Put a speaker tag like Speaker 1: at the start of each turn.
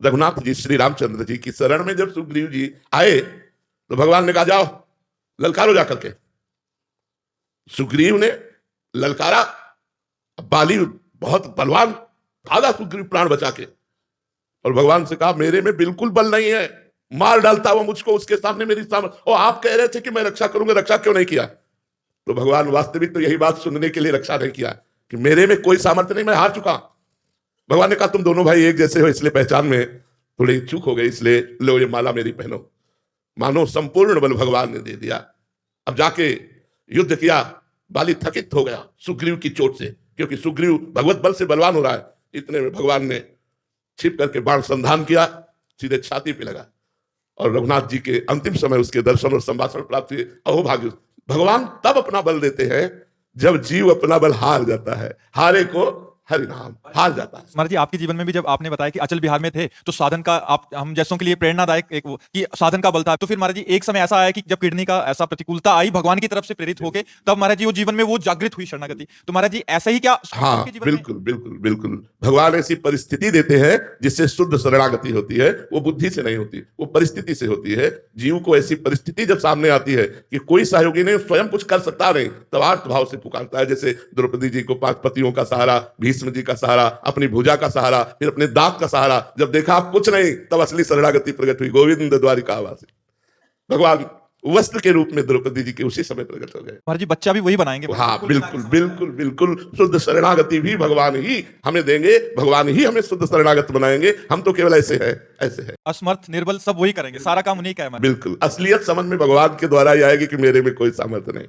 Speaker 1: रघुनाथ जी श्री रामचंद्र जी की शरण में जब सुग्रीव जी आए तो भगवान ने कहा जाओ ललकारो जाकर के। सुग्रीव ने ललकारा, बाली बहुत बलवान भागा सुग्रीव प्राण बचा के, और भगवान से कहा मेरे में बिल्कुल बल नहीं है, मार डालता वो मुझको उसके सामने मेरी सामर्थ्य, और आप कह रहे थे कि मैं रक्षा करूंगा, रक्षा क्यों नहीं किया? तो भगवान वास्तविक तो यही बात सुनने के लिए रक्षा नहीं किया कि मेरे में कोई सामर्थ्य नहीं, मैं हार चुका। भगवान ने कहा तुम दोनों भाई एक जैसे हो, इसलिए पहचान में थोड़ी चूक हो गई, इसलिए लो ये माला मेरी पहनो। मानो संपूर्ण बल भगवान ने दे दिया। अब जाके युद्ध किया, बाली थकित हो गया सुग्रीव की चोट से, क्योंकि सुग्रीव भगवत बल से बलवान हो रहा है। इतने में भगवान ने छिप करके बाण संधान किया, सीधे छाती पे लगा, और रघुनाथ जी के अंतिम समय उसके दर्शन और संभाषण प्राप्त हुए। अहोभाग्य, भगवान तब अपना बल देते हैं जब जीव अपना बल हार जाता है, हारे को हरि नाम हार जाता है।
Speaker 2: महाराज जी, आपके जीवन में भी जब आपने बताया कि अचल बिहार में थे तो साधन का आप हम जैसों के लिए प्रेरणादायक एक वो कि साधन का बल था, तो फिर महाराज जी एक समय ऐसा आया कि जब किडनी का ऐसा प्रतिकूलता आई भगवान की तरफ से प्रेरित होके, तब महाराज जी वो जीवन में वो जागृत हुई शरणागति। तो महाराज जी ऐसा ही क्या
Speaker 1: हाँ, बिल्कुल बिल्कुल बिल्कुल, भगवान ऐसी परिस्थिति देते हैं जिससे शुद्ध शरणागति होती है। वो बुद्धि से नहीं होती, वो परिस्थिति से होती है। जीव को ऐसी परिस्थिति जब सामने आती है कि कोई सहयोगी नहीं, स्वयं कुछ कर सकता नहीं, तब आर्त भाव से पुकारता है। जैसे द्रौपदी जी को 5 पतियों का सहारा, भीष्म जी का सहारा, अपनी भुजा का सहारा, फिर अपने दांत का सहारा, जब देखा आप कुछ नहीं, तब असली शरणागति प्रकट हुई। गोविंद द्वारिकावासी, भगवान वस्त्र के रूप में द्रौपदी जी के उसी समय प्रकट हो गए।
Speaker 2: महाराज जी बच्चा भी वही बनाएंगे।
Speaker 1: हाँ, बिल्कुल बिल्कुल बिल्कुल, शुद्ध शरणागति भी भगवान ही हमें देंगे, भगवान ही हमें शुद्ध शरणागत बनाएंगे। हम तो केवल ऐसे हैं, ऐसे हैं,
Speaker 2: असमर्थ निर्बल सब वही करेंगे, सारा काम उन्हीं का है।
Speaker 1: बिल्कुल। असलियत समझ में भगवान के द्वारा ही आएगी कि मेरे में कोई सामर्थ्य नहीं।